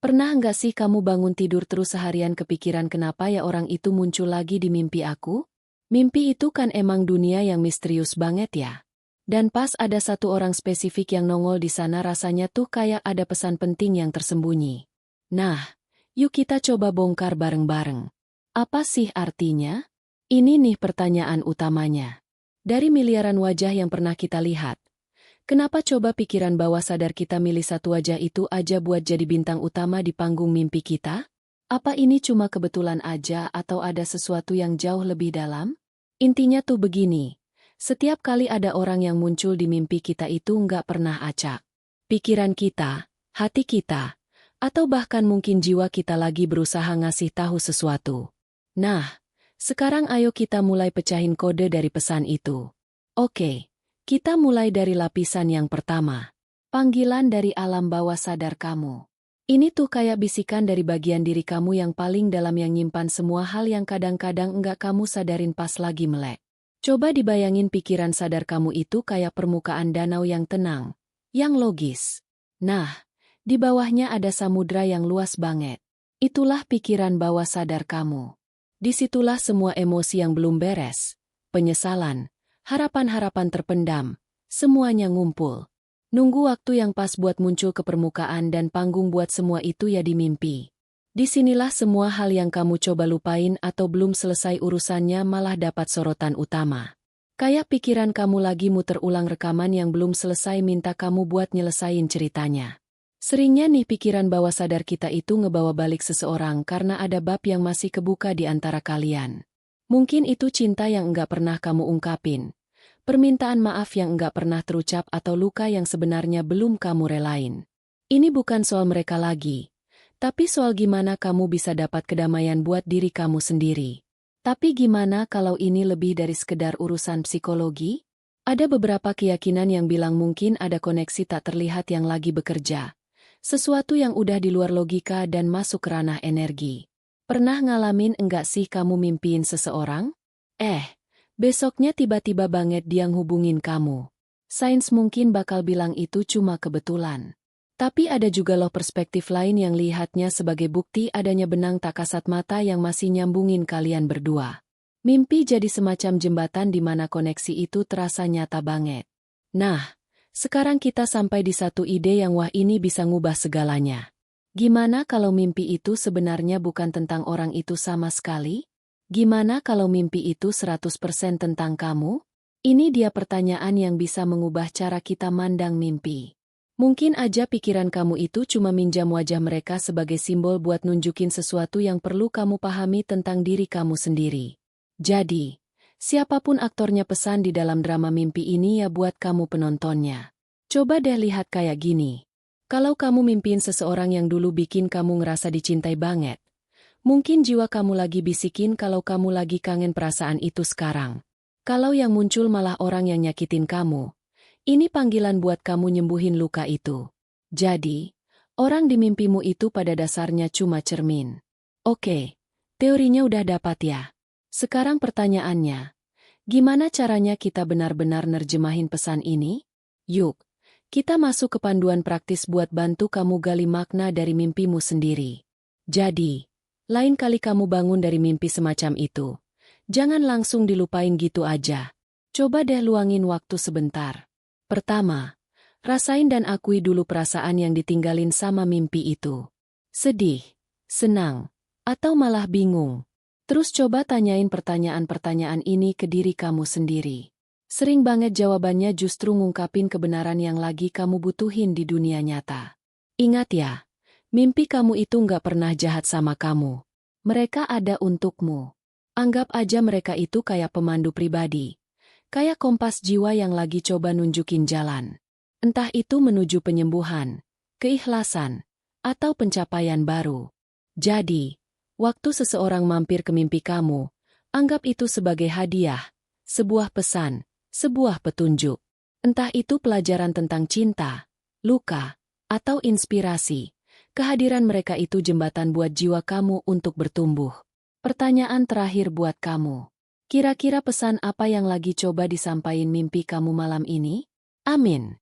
Pernah nggak sih kamu bangun tidur terus seharian kepikiran kenapa ya orang itu muncul lagi di mimpi aku? Mimpi itu kan emang dunia yang misterius banget ya. Dan pas ada satu orang spesifik yang nongol di sana rasanya tuh kayak ada pesan penting yang tersembunyi. Nah, yuk kita coba bongkar bareng-bareng. Apa sih artinya? Ini nih pertanyaan utamanya. Dari miliaran wajah yang pernah kita lihat, kenapa coba pikiran bawah sadar kita milih satu wajah itu aja buat jadi bintang utama di panggung mimpi kita? Apa ini cuma kebetulan aja atau ada sesuatu yang jauh lebih dalam? Intinya tuh begini, setiap kali ada orang yang muncul di mimpi kita itu nggak pernah acak. Pikiran kita, hati kita, atau bahkan mungkin jiwa kita lagi berusaha ngasih tahu sesuatu. Nah, sekarang ayo kita mulai pecahin kode dari pesan itu. Oke. Kita mulai dari lapisan yang pertama. Panggilan dari alam bawah sadar kamu. Ini tuh kayak bisikan dari bagian diri kamu yang paling dalam yang nyimpan semua hal yang kadang-kadang enggak kamu sadarin pas lagi melek. Coba dibayangin pikiran sadar kamu itu kayak permukaan danau yang tenang, yang logis. Nah, di bawahnya ada samudra yang luas banget. Itulah pikiran bawah sadar kamu. Disitulah semua emosi yang belum beres, penyesalan, harapan-harapan terpendam, semuanya ngumpul. Nunggu waktu yang pas buat muncul ke permukaan dan panggung buat semua itu ya di mimpi. Disinilah semua hal yang kamu coba lupain atau belum selesai urusannya malah dapat sorotan utama. Kayak pikiran kamu lagi muter ulang rekaman yang belum selesai minta kamu buat nyelesain ceritanya. Seringnya nih pikiran bawah sadar kita itu ngebawa balik seseorang karena ada bab yang masih kebuka di antara kalian. Mungkin itu cinta yang enggak pernah kamu ungkapin. Permintaan maaf yang enggak pernah terucap atau luka yang sebenarnya belum kamu relain. Ini bukan soal mereka lagi. Tapi soal gimana kamu bisa dapat kedamaian buat diri kamu sendiri. Tapi gimana kalau ini lebih dari sekedar urusan psikologi? Ada beberapa keyakinan yang bilang mungkin ada koneksi tak terlihat yang lagi bekerja. Sesuatu yang udah di luar logika dan masuk ranah energi. Pernah ngalamin enggak sih kamu mimpiin seseorang? Besoknya tiba-tiba banget dia ngehubungin kamu. Sains mungkin bakal bilang itu cuma kebetulan. Tapi ada juga loh perspektif lain yang lihatnya sebagai bukti adanya benang tak kasat mata yang masih nyambungin kalian berdua. Mimpi jadi semacam jembatan di mana koneksi itu terasa nyata banget. Nah, sekarang kita sampai di satu ide yang wah ini bisa ngubah segalanya. Gimana kalau mimpi itu sebenarnya bukan tentang orang itu sama sekali? Gimana kalau mimpi itu 100% tentang kamu? Ini dia pertanyaan yang bisa mengubah cara kita mandang mimpi. Mungkin aja pikiran kamu itu cuma minjam wajah mereka sebagai simbol buat nunjukin sesuatu yang perlu kamu pahami tentang diri kamu sendiri. Jadi, siapapun aktornya pesan di dalam drama mimpi ini ya buat kamu penontonnya. Coba deh lihat kayak gini. Kalau kamu mimpiin seseorang yang dulu bikin kamu ngerasa dicintai banget, mungkin jiwa kamu lagi bisikin kalau kamu lagi kangen perasaan itu sekarang. Kalau yang muncul malah orang yang nyakitin kamu, ini panggilan buat kamu nyembuhin luka itu. Jadi, orang di mimpimu itu pada dasarnya cuma cermin. Oke, teorinya udah dapat ya. Sekarang pertanyaannya, gimana caranya kita benar-benar nerjemahin pesan ini? Yuk, kita masuk ke panduan praktis buat bantu kamu gali makna dari mimpimu sendiri. Jadi, lain kali kamu bangun dari mimpi semacam itu, jangan langsung dilupain gitu aja. Coba deh luangin waktu sebentar. Pertama, rasain dan akui dulu perasaan yang ditinggalin sama mimpi itu. Sedih, senang, atau malah bingung. Terus coba tanyain pertanyaan-pertanyaan ini ke diri kamu sendiri. Sering banget jawabannya justru ngungkapin kebenaran yang lagi kamu butuhin di dunia nyata. Ingat ya, mimpi kamu itu nggak pernah jahat sama kamu. Mereka ada untukmu. Anggap aja mereka itu kayak pemandu pribadi. Kayak kompas jiwa yang lagi coba nunjukin jalan. Entah itu menuju penyembuhan, keikhlasan, atau pencapaian baru. Jadi, waktu seseorang mampir ke mimpi kamu, anggap itu sebagai hadiah, sebuah pesan, sebuah petunjuk. Entah itu pelajaran tentang cinta, luka, atau inspirasi. Kehadiran mereka itu jembatan buat jiwa kamu untuk bertumbuh. Pertanyaan terakhir buat kamu. Kira-kira pesan apa yang lagi coba disampaikan mimpi kamu malam ini? Amin.